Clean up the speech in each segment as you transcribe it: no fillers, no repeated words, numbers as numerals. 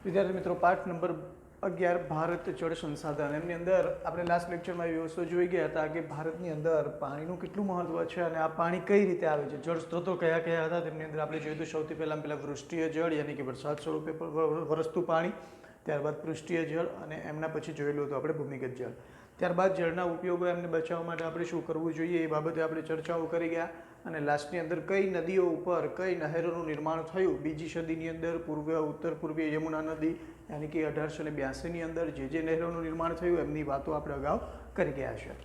વિદ્યાર્થી મિત્રો, પાઠ નંબર 11 ભારત જળ સંસાધન. એમની અંદર આપણે લાસ્ટ લેક્ચરમાં એવી વસ્તુ જોઈ ગયા હતા કે ભારતની અંદર પાણીનું કેટલું મહત્વ છે અને આ પાણી કઈ રીતે આવે છે, જળ સ્ત્રોતો કયા કયા હતા તેમની અંદર આપણે જોયું. તો સૌથી પહેલાં વૃષ્ટિય જળ યાની કે વરસાદ સ્વરૂપે વરસતું પાણી, ત્યારબાદ પૃષ્ઠીય જળ અને એમના પછી જોયેલું હતું આપણે ભૂમિગત જળ. ત્યારબાદ જળના ઉપયોગો એમને બચાવવા માટે આપણે શું કરવું જોઈએ એ બાબતે આપણે ચર્ચાઓ કરી ગયા. અને લાસ્ટની અંદર કઈ નદીઓ ઉપર કઈ નહેરોનું નિર્માણ થયું બીજી સદીની અંદર, ઉત્તર પૂર્વીય યમુના નદી યાની કે 1882ની અંદર જે નહેરોનું નિર્માણ થયું એમની વાતો આપણે અગાઉ કરી ગયા છે.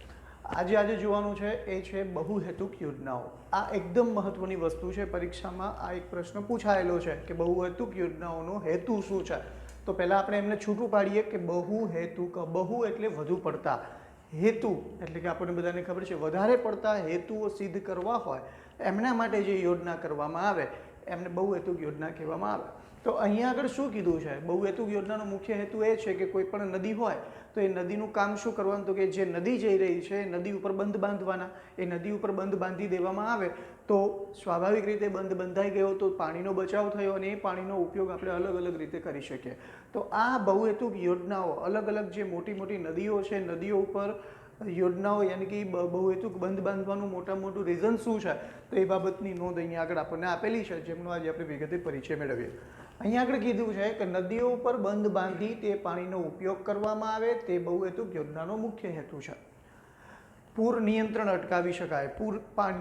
આજે જોવાનું છે એ છે બહુહેતુક યોજનાઓ. આ એકદમ મહત્વની વસ્તુ છે. પરીક્ષામાં આ એક પ્રશ્ન પૂછાયેલો છે કે બહુહેતુક યોજનાઓનો હેતુ શું છે. તો પહેલાં આપણે એમને છૂટું પાડીએ કે બહુહેતુક, બહુ એટલે વધુ પડતા, હેતુ એટલે કે આપણને બધાને ખબર છે વધારે પડતા હેતુઓ સિદ્ધ કરવા હોય એમના માટે જે યોજના કરવામાં આવે એમને બહુહેતુક યોજના કહેવામાં આવે. તો અહીંયા આગળ શું કીધું છે? બહુહેતુક યોજનાનો મુખ્ય હેતુ એ છે કે કોઈ પણ નદી હોય તો એ નદીનું કામ શું કરવાનું, તો કે જે નદી જઈ રહી છે એ નદી ઉપર બંધ બાંધવાના. એ નદી ઉપર બંધ બાંધી દેવામાં આવે તો સ્વાભાવિક રીતે બંધ બંધાઈ ગયો તો પાણીનો બચાવ થયો અને એ પાણીનો ઉપયોગ આપણે અલગ અલગ રીતે કરી શકીએ. તો આ બહુહેતુક યોજનાઓ અલગ અલગ જે મોટી મોટી નદીઓ છે, નદીઓ ઉપર યોજનાઓ યાની કે બહુહેતુક બંધ બાંધવાનું મોટું રીઝન શું છે તો એ બાબતની નોંધ અહીંયા આગળ આપણને આપેલી છે, જેમનો આજે આપણે વિગતે પરિચય મેળવીએ. અહીંયા આગળ કીધું છે કે નદીઓ ઉપર બંધ બાંધી તે પાણીનો ઉપયોગ કરવામાં આવે તે બહુહેતુક યોજનાનો મુખ્ય હેતુ છે. પૂર નિયંત્રણ અટકાવી શકાય.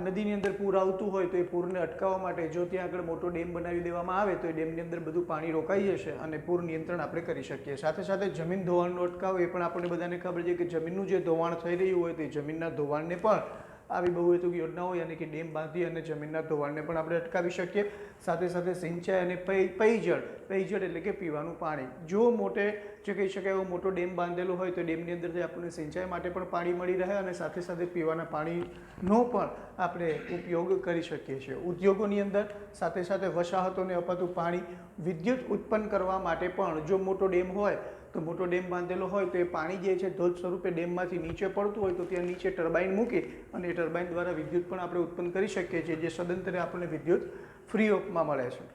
નદીની અંદર પૂર આવતું હોય તો એ પૂરને અટકાવવા માટે જો ત્યાં આગળ મોટો ડેમ બનાવી દેવામાં આવે તો એ ડેમની અંદર બધું પાણી રોકાઈ જશે અને પૂર નિયંત્રણ આપણે કરી શકીએ. સાથે સાથે જમીન ધોવાણનો અટકાવ, એ પણ આપણને બધાને ખબર છે કે જમીનનું જે ધોવાણ થઈ રહ્યું હોય તે જમીનના ધોવાણને પણ આવી બહુહેતુક યોજનાઓ યાની કે ડેમ બાંધી અને જમીનના ધોવાણને પણ આપણે અટકાવી શકીએ. સાથે સાથે સિંચાઈ અને પેયજળ એટલે કે પીવાનું પાણી. જો જે કહી શકાય એવો મોટો ડેમ બાંધેલો હોય તો ડેમની અંદરથી આપણને સિંચાઈ માટે પણ પાણી મળી રહે અને સાથે સાથે પીવાના પાણીનો પણ આપણે ઉપયોગ કરી શકીએ છીએ. ઉદ્યોગોની અંદર સાથે સાથે વસાહતોને અપાતું પાણી, વિદ્યુત ઉત્પન્ન કરવા માટે પણ જો મોટો ડેમ હોય તો મોટો ડેમ બાંધેલો હોય તો એ પાણી જે છે ધોધ સ્વરૂપે ડેમમાંથી નીચે પડતું હોય તો ત્યાં નીચે ટર્બાઇન મૂકી અને એ ટર્બાઇન દ્વારા વિદ્યુત પણ આપણે ઉત્પન્ન કરી શકીએ છીએ, જે સદંતરે આપણને વિદ્યુત ફ્રી ઓફમાં મળે છે.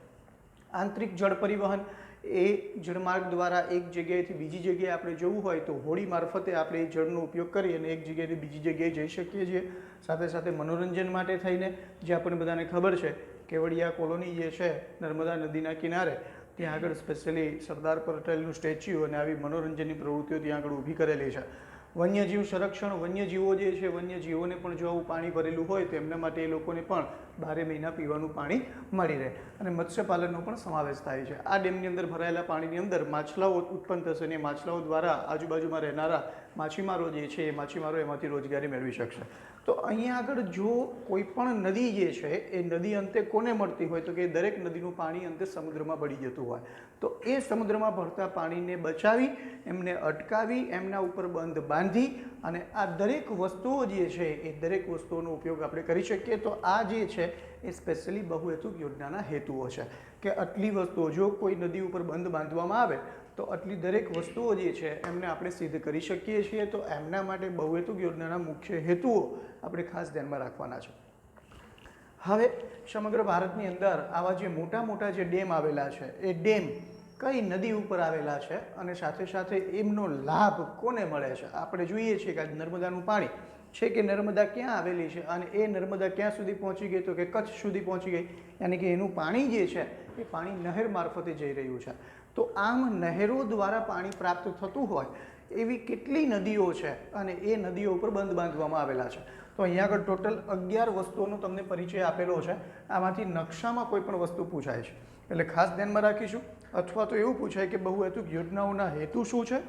આંતરિક જળ પરિવહન, એ જળમાર્ગ દ્વારા એક જગ્યાએથી બીજી જગ્યાએ આપણે જવું હોય તો હોડી મારફતે આપણે એ જળનો ઉપયોગ કરી અને એક જગ્યાએથી બીજી જગ્યાએ જઈ શકીએ છીએ. સાથે સાથે મનોરંજન માટે થઈને જે આપણને બધાને ખબર છે કેવડિયા કોલોની જે છે નર્મદા નદીના કિનારે, ત્યાં આગળ સ્પેશિયલી સરદાર પટેલનું સ્ટેચ્યુ અને આવી મનોરંજનની પ્રવૃત્તિઓ ત્યાં આગળ ઊભી કરેલી છે. વન્યજીવ સંરક્ષણ, વન્યજીવો જે છે વન્યજીવોને પણ જો આવું પાણી ભરેલું હોય તો એમના માટે એ લોકોને પણ 12 મહિના પીવાનું પાણી મળી રહે. અને મત્સ્યપાલનનો પણ સમાવેશ થાય છે. આ ડેમની અંદર ભરાયેલા પાણીની અંદર માછલાઓ ઉત્પન્ન થશે અને માછલાઓ દ્વારા આજુબાજુમાં રહેનારા માછીમારો જે છે એ માછીમારો એમાંથી રોજગારી મેળવી શકશે. તો અહીંયા આગળ જો કોઈ પણ નદી જે છે એ નદી અંતે કોને મળતી હોય તો કે દરેક નદીનું પાણી અંતે સમુદ્રમાં ભળી જતું હોય તો એ સમુદ્રમાં ભરતા પાણીને બચાવી, એમને અટકાવી, એમના ઉપર બંધ બાંધી અને આ દરેક વસ્તુઓ જે છે એ દરેક વસ્તુઓનો ઉપયોગ આપણે કરી શકીએ. તો આ જે છે એ સ્પેશિયલી બહુહેતુક યોજનાના હેતુઓ છે કે આટલી વસ્તુઓ જો કોઈ નદી ઉપર બંધ બાંધવામાં આવે તો આટલી દરેક વસ્તુઓ જે છે એમને આપણે સિદ્ધ કરી શકીએ છીએ. તો એમના માટે બહુહેતુક યોજનાના મુખ્ય હેતુઓ આપણે ખાસ ધ્યાનમાં રાખવાના છે. હવે સમગ્ર ભારતની અંદર આવા જે મોટા જે ડેમ આવેલા છે એ ડેમ કઈ નદી ઉપર આવેલા છે અને સાથે સાથે એમનો લાભ કોને મળે છે. આપણે જોઈએ છીએ કે નર્મદાનું પાણી છે કે નર્મદા ક્યાં આવેલી છે અને એ નર્મદા ક્યાં સુધી પહોંચી ગઈ તો કે કચ્છ સુધી પહોંચી ગઈ, યાની કે એનું પાણી જે છે એ પાણી નહેર મારફતે જઈ રહ્યું છે. તો આમ નહેરો દ્વારા પાણી પ્રાપ્ત થતું હોય એવી કેટલી નદીઓ છે અને એ નદીઓ ઉપર બંધ બાંધવામાં આવેલા છે. તો અહીંયા આગળ ટોટલ 11 વસ્તુઓનો તમને પરિચય આપેલો છે. આમાંથી નકશામાં કોઈ પણ વસ્તુ પૂછાય છે એટલે ખાસ ધ્યાનમાં રાખીશું. અથવા તો એવું પૂછાય કે બહુહેતુક યોજનાઓના હેતુ શું છે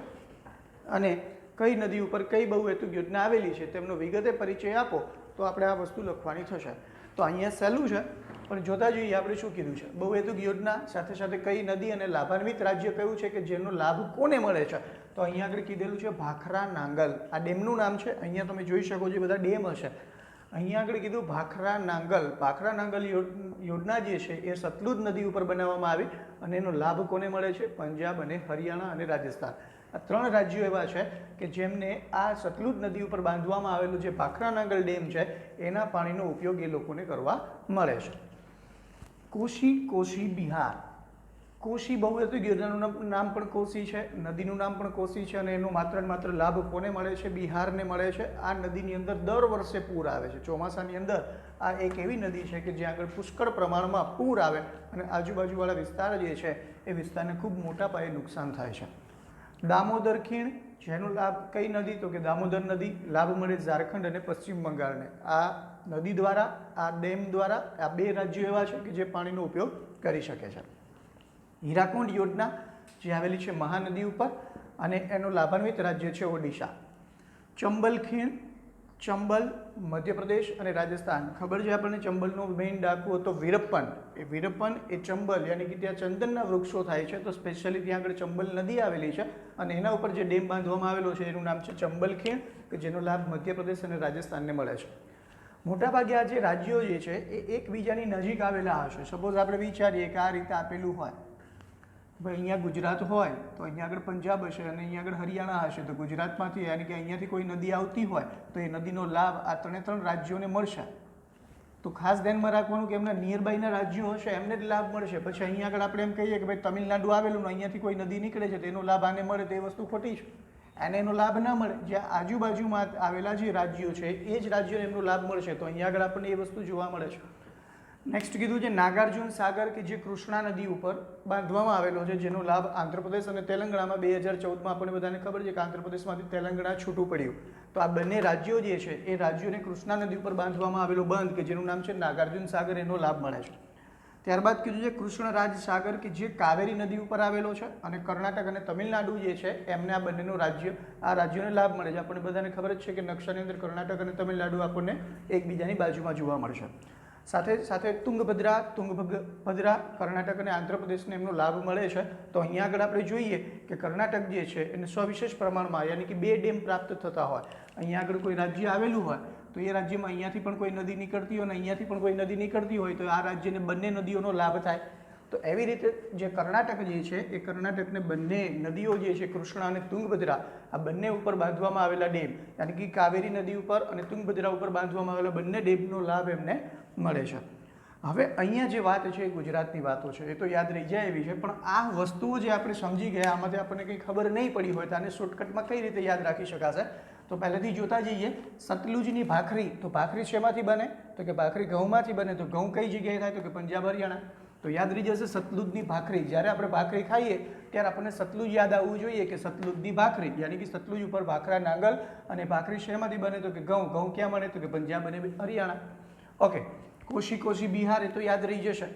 અને કઈ નદી ઉપર કઈ બહુહેતુક યોજના આવેલી છે તેમનો વિગતે પરિચય આપો તો આપણે આ વસ્તુ લખવાની થશે. તો અહીંયા સહેલું છે પણ જોતા જોઈએ આપણે શું કીધું છે. બહુહેતુક યોજના સાથે સાથે કઈ નદી અને લાભાન્વિત રાજ્ય કયું છે કે જેનો લાભ કોને મળે છે. તો અહીંયા આગળ કીધેલું છે ભાખરા નાંગલ. આ ડેમનું નામ છે. અહીંયા તમે જોઈ શકો છો બધા ડેમ હશે. અહીંયા આગળ કીધું ભાખરા નાંગલ. ભાખરા નાંગલ યોજના જે છે એ સતલુજ નદી ઉપર બનાવવામાં આવી અને એનો લાભ કોને મળે છે? પંજાબ અને હરિયાણા અને રાજસ્થાન. આ 3 રાજ્યો એવા છે કે જેમને આ સતલુજ નદી ઉપર બાંધવામાં આવેલું જે ભાખરા નાંગલ ડેમ છે એના પાણીનો ઉપયોગ એ લોકોને કરવા મળે છે. કોશી બિહાર. કોશી બહુવચન યોજનાનું નામ પણ કોશી છે, નદીનું નામ પણ કોશી છે, અને એનો માત્ર ને માત્ર લાભ કોને મળે છે? બિહારને મળે છે. આ નદીની અંદર દર વર્ષે પૂર આવે છે. ચોમાસાની અંદર આ એક એવી નદી છે કે જ્યાં આગળ પુષ્કળ પ્રમાણમાં પૂર આવે અને આજુબાજુવાળા વિસ્તાર જે છે એ વિસ્તારને ખૂબ મોટા પાયે નુકસાન થાય છે. દામોદર ખીણ, જેનો લાભ કઈ નદી? તો કે દામોદર નદી. લાભ મળે ઝારખંડ અને પશ્ચિમ બંગાળને. આ નદી દ્વારા, આ ડેમ દ્વારા આ બે રાજ્યો એવા છે કે જે પાણીનો ઉપયોગ કરી શકે છે. હીરાકુંડ યોજના જે આવેલી છે મહાનદી ઉપર, અને એનો લાભાન્વિત રાજ્ય છે ઓડિશા. ચંબલ ખીણ, ચંબલ મધ્યપ્રદેશ અને રાજસ્થાન. ખબર છે આપણને ચંબલનો મેઇન ડાકુ હતો વીરપ્પન. એ વીરપ્પન એ ચંબલ યાની કે ત્યાં ચંદનના વૃક્ષો થાય છે, તો સ્પેશિયલી ત્યાં આગળ ચંબલ નદી આવેલી છે અને એના ઉપર જે ડેમ બાંધવામાં આવેલો છે એનું નામ છે ચંબલ ખીણ, કે જેનો લાભ મધ્યપ્રદેશ અને રાજસ્થાનને મળે છે. મોટાભાગે આ જે રાજ્યો જે છે એ એકબીજાની નજીક આવેલા હશે. સપોઝ આપણે વિચારીએ કે આ રીતે આપેલું હોય, ભાઈ અહીંયા ગુજરાત હોય તો અહીંયા આગળ પંજાબ હશે અને અહીંયા આગળ હરિયાણા હશે. તો ગુજરાતમાંથી યાની કે અહીંયાથી કોઈ નદી આવતી હોય તો એ નદીનો લાભ આ ત્રણ રાજ્યોને મળશે. તો ખાસ ધ્યાનમાં રાખવાનું કે એમના નિયરબાયના રાજ્યો હશે એમને જ લાભ મળશે. પછી અહીંયા આગળ આપણે એમ કહીએ કે ભાઈ તમિલનાડુ આવેલું અહીંયાથી કોઈ નદી નીકળે છે તો એનો લાભ આને મળે, તો એ વસ્તુ ખોટી છે. એને એનો લાભ ના મળે. જ્યાં આજુબાજુમાં આવેલા જે રાજ્યો છે એ જ રાજ્યોને એમનો લાભ મળશે. તો અહીંયા આગળ આપણને એ વસ્તુ જોવા મળે છે. નેક્સ્ટ કીધું છે નાગાર્જુન સાગર, કે જે કૃષ્ણા નદી ઉપર બાંધવામાં આવેલો છે, જેનો લાભ આંધ્રપ્રદેશ અને તેલંગાણામાં 2014માં આપણને બધાને ખબર છે કે આંધ્રપ્રદેશમાંથી તેલંગાણા છૂટું પડ્યું. તો આ બંને રાજ્યો જે છે એ રાજ્યોને કૃષ્ણા નદી ઉપર બાંધવામાં આવેલો બંધ, કે જેનું નામ છે નાગાર્જુન સાગર, એનો લાભ મળે છે. ત્યારબાદ કીધું છે કૃષ્ણરાજ સાગર, કે જે કાવેરી નદી ઉપર આવેલો છે, અને કર્ણાટક અને તમિલનાડુ જે છે એમને આ બંનેનો આ રાજ્યોને લાભ મળે છે. આપણને બધાને ખબર જ છે કે નકશાની અંદર કર્ણાટક અને તમિલનાડુ આપણને એકબીજાની બાજુમાં જોવા મળશે. સાથે સાથે તુંગભદ્રા કર્ણાટક અને આંધ્રપ્રદેશને એમનો લાભ મળે છે. તો અહીંયા આગળ આપણે જોઈએ કે કર્ણાટક જે છે એને સવિશેષ પ્રમાણમાં યાની કે 2 ડેમ પ્રાપ્ત થતા હોય. અહીંયા આગળ કોઈ રાજ્ય આવેલું હોય તો એ રાજ્યમાં અહીંયાથી પણ કોઈ નદી નીકળતી હોય અને અહીંયાથી પણ કોઈ નદી નીકળતી હોય તો આ રાજ્યને બંને નદીઓનો લાભ થાય. તો એવી રીતે જે કર્ણાટક જે છે એ કર્ણાટકને બંને નદીઓ જે છે કૃષ્ણા અને તુંગભદ્રા, આ બંને ઉપર બાંધવામાં આવેલા ડેમ યાની કે કાવેરી નદી ઉપર અને તુંગભદ્રા ઉપર બાંધવામાં આવેલા બંને ડેમનો લાભ એમને મળે છે. હવે અહીંયા જે વાત છે એ ગુજરાતની વાતો છે, એ તો યાદ રહી જાય એવી છે, પણ આ વસ્તુઓ જે આપણે સમજી ગયા આમાંથી આપણને કંઈ ખબર નહીં પડી હોય તો આને શોર્ટકટમાં કઈ રીતે યાદ રાખી શકાશે? તો પહેલેથી જોતા જઈએ. સતલુજની ભાખરી, તો ભાખરી શેમાંથી બને? તો કે ભાખરી ઘઉંમાંથી બને. તો ઘઉં કઈ જગ્યાએ થાય? તો કે પંજાબ હરિયાણા. તો યાદ રહી જશે સતલુજની ભાખરી. જ્યારે આપણે ભાખરી ખાઈએ ત્યારે આપણને સતલુજ યાદ આવવું જોઈએ કે સતલુજની ભાખરી યાની કે સતલુજ ઉપર ભાખરા નાંગલ, અને ભાખરી શેમાંથી બને? તો કે ઘઉં. ઘઉં ક્યાં બને? તો કે પંજાબ અને હરિયાણા. ઓકે. કોશી બિહાર, એ તો યાદ રહી જશે.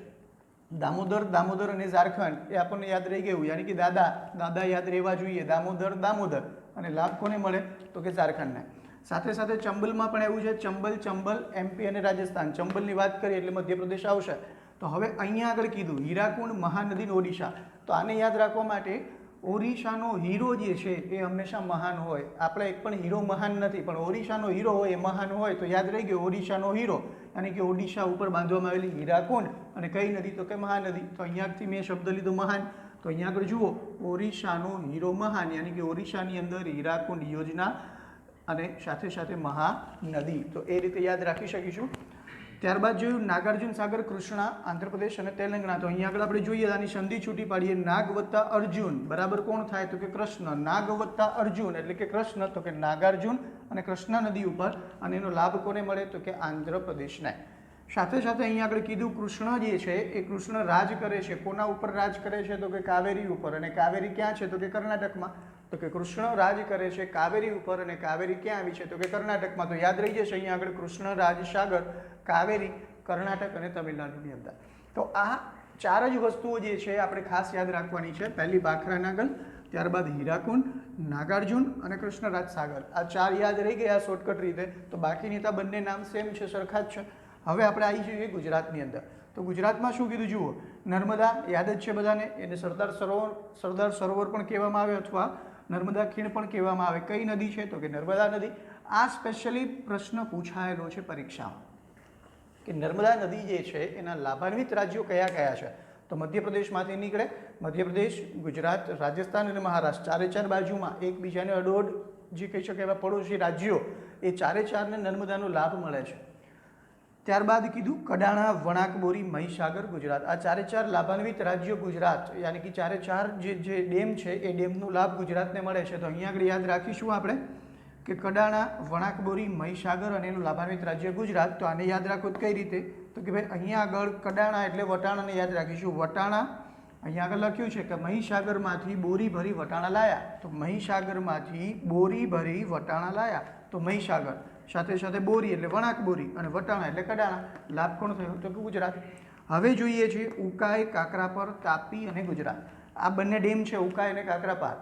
દામોદર અને ઝારખંડ, એ આપણને યાદ રહી ગયું. યાની કે દાદા યાદ રહેવા જોઈએ. દામોદર, અને લાભ કોને મળે? તો કે ઝારખંડને. સાથે સાથે ચંબલમાં પણ એવું છે. ચંબલ એમપી અને રાજસ્થાન. ચંબલની વાત કરીએ એટલે મધ્યપ્રદેશ આવશે. તો હવે અહીંયા આગળ કીધું હીરાકુંડ, મહાનદી, ઓડિશા. તો આને યાદ રાખવા માટે ઓરિસ્સાનો હીરો જે છે એ હંમેશા મહાન હોય. આપણે એક પણ હીરો મહાન નથી, પણ ઓરિસ્સાનો હીરો હોય એ મહાન હોય. તો યાદ રહી ગયો ઓરિસ્સાનો હીરો, યાની કે ઓડિશા ઉપર બાંધવામાં આવેલી હીરાકુંડ, અને કઈ નદી? તો કે મહાનદી. તો અહીંયાથી મેં શબ્દ લીધો મહાન. તો અહીંયા આગળ જુઓ ઓરિસ્સાનો હીરો મહાન, યાની કે ઓરિસ્સાની અંદર હીરાકુંડ યોજના અને સાથે સાથે મહાનદી. તો એ રીતે યાદ રાખી શકીશું. ત્યારબાદ જોયું નાગાર્જુન સાગર, કૃષ્ણા, આંધ્રપ્રદેશ અને તેલંગાણા. તો અહીંયા આગળ આપણે જોઈએ આની સંધિ છૂટી પાડીએ. નાગ વત્તા અર્જુન બરાબર કોણ થાય? તો કે કૃષ્ણ. નાગ વત્તા અર્જુન એટલે કે કૃષ્ણ, તો કે નાગાર્જુન અને કૃષ્ણા નદી ઉપર, અને એનો લાભ કોને મળે? તો કે આંધ્રપ્રદેશને. સાથે સાથે અહીંયા આગળ કીધું કૃષ્ણ જે છે એ કૃષ્ણ રાજ કરે છે. કોના ઉપર રાજ કરે છે? તો કે કાવેરી ઉપર. અને કાવેરી ક્યાં છે? તો કે કર્ણાટકમાં. તો કે કૃષ્ણ રાજ કરે છે કાવેરી ઉપર, અને કાવેરી ક્યાં આવી છે? તો કે કર્ણાટકમાં. તો યાદ રહી જશે અહીંયા આગળ કૃષ્ણ રાજ સાગર, કાવેરી, કર્ણાટક અને તમિલનાડુની અંદર. તો આ 4 જ વસ્તુઓ જે છે આપણે ખાસ યાદ રાખવાની છે. પહેલી ભાખરા નાગલ, ત્યારબાદ હીરાકુંડ, નાગાર્જુન અને કૃષ્ણરાજ સાગર. આ 4 યાદ રહી ગયા શોર્ટકટ રીતે. તો બાકીની તો બંને નામ સેમ છે, સરખા જ છે. હવે આપણે આવી જઈએ ગુજરાતની અંદર. તો ગુજરાતમાં શું કીધું જુઓ. નર્મદા યાદ જ છે બધાને, એને સરદાર સરોવર પણ કહેવામાં આવે, અથવા નર્મદા ખીણ પણ કહેવામાં આવે. કઈ નદી છે? તો કે નર્મદા નદી. આ સ્પેશિયલી પ્રશ્ન પૂછાયેલો છે પરીક્ષામાં કે નર્મદા નદી જે છે એના લાભાન્વિત રાજ્યો કયા કયા છે? તો મધ્યપ્રદેશમાંથી નીકળે. મધ્યપ્રદેશ, ગુજરાત, રાજસ્થાન અને મહારાષ્ટ્ર, 4 બાજુમાં એકબીજાને અડોડ જે કહી શકે એવા પડોશી રાજ્યો, એ 4 નર્મદાનો લાભ મળે છે. ત્યારબાદ કીધું કડાણા, વણાકબોરી, મહીસાગર, ગુજરાત. આ ચારે ચાર લાભાન્વિત રાજ્યો ગુજરાત, યાની કે ચારે ચાર જે ડેમ છે એ ડેમનો લાભ ગુજરાતને મળે છે. તો અહીંયા આગળ યાદ રાખીશું આપણે કે કડાણા, વણાકબોરી, મહીસાગર અને એનું લાભાન્વિત રાજ્ય ગુજરાત. તો આને યાદ રાખો કઈ રીતે? તો કે ભાઈ અહીંયા આગળ કડાણા એટલે વટાણાને યાદ રાખીશું. વટાણા અહીંયા આગળ લખ્યું છે કે મહીસાગરમાંથી બોરી ભરી વટાણા લાયા. તો મહીસાગરમાંથી બોરી ભરી વટાણા લાયા. તો મહીસાગર સાથે સાથે બોરી એટલે વણાકબોરી અને વટાણા એટલે કડાણા. લાભ કોણ થયો? તો કે ગુજરાત. હવે જોઈએ છે ઉકાઈ, કાકરાપર, તાપી અને ગુજરાત. આ બંને ડેમ છે ઉકાઈ અને કાકરાપાર.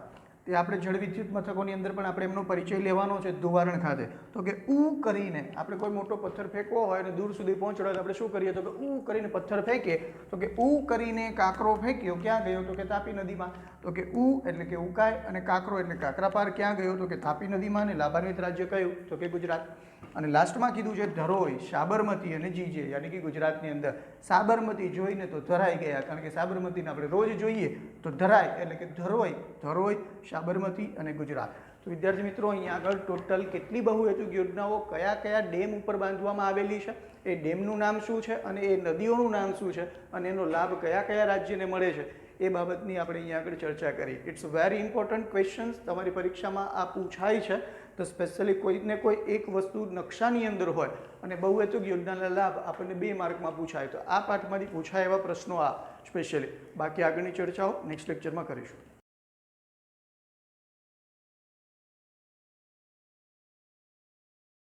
તે આપણે જળ વિદ્યુત મથકોની અંદર પણ આપણે એમનો પરિચય લેવાનો છે ધોવારણ ખાતે. તો કે ઉ કરીને આપણે કોઈ મોટો પથ્થર ફેંકવો હોય અને દૂર સુધી પહોંચડો તો આપણે શું કરીએ? તો કે ઉ કરીને પથ્થર ફેંકીએ. તો કે ઉ કરીને કાંકરો ફેંક્યો, ક્યાં ગયો? તો કે તાપી નદીમાં. તો કે ઉ એટલે કે ઉકાઈ અને કાંકરો એટલે કાકરાપાર ક્યાં ગયો? તો કે તાપી નદીમાં. અને લાભાન્વિત રાજ્ય કયું? તો કે ગુજરાત. અને લાસ્ટમાં કીધું છે ધરોઈ, સાબરમતી અને જીજે, યાની કે ગુજરાતની અંદર. સાબરમતી જોઈને તો ધરાઈ ગયા, કારણ કે સાબરમતીને આપણે રોજ જોઈએ તો ધરાય, એટલે કે ધરોઈ, ધરોઈ, સાબરમતી અને ગુજરાત. તો વિદ્યાર્થી મિત્રો અહીંયા આગળ ટોટલ કેટલી બહુહેતુક યોજનાઓ કયા કયા ડેમ ઉપર બાંધવામાં આવેલી છે, એ ડેમનું નામ શું છે અને એ નદીઓનું નામ શું છે અને એનો લાભ કયા કયા રાજ્યને મળે છે એ બાબતની આપણે અહીંયા આગળ ચર્ચા કરી. It's very important questions. તમારી પરીક્ષામાં આ પૂછાય છે. તો સ્પેશિયલી કોઈને કોઈ એક વસ્તુ નકશાની અંદર હોય અને બહુહેતુક યોજનાના લાભ આપણને 2 માર્કમાં પૂછાય, તો આ પાઠમાંથી પૂછાય એવા પ્રશ્નો આ સ્પેશિયલી. બાકી આગળની ચર્ચાઓ નેક્સ્ટ લેક્ચરમાં કરીશું.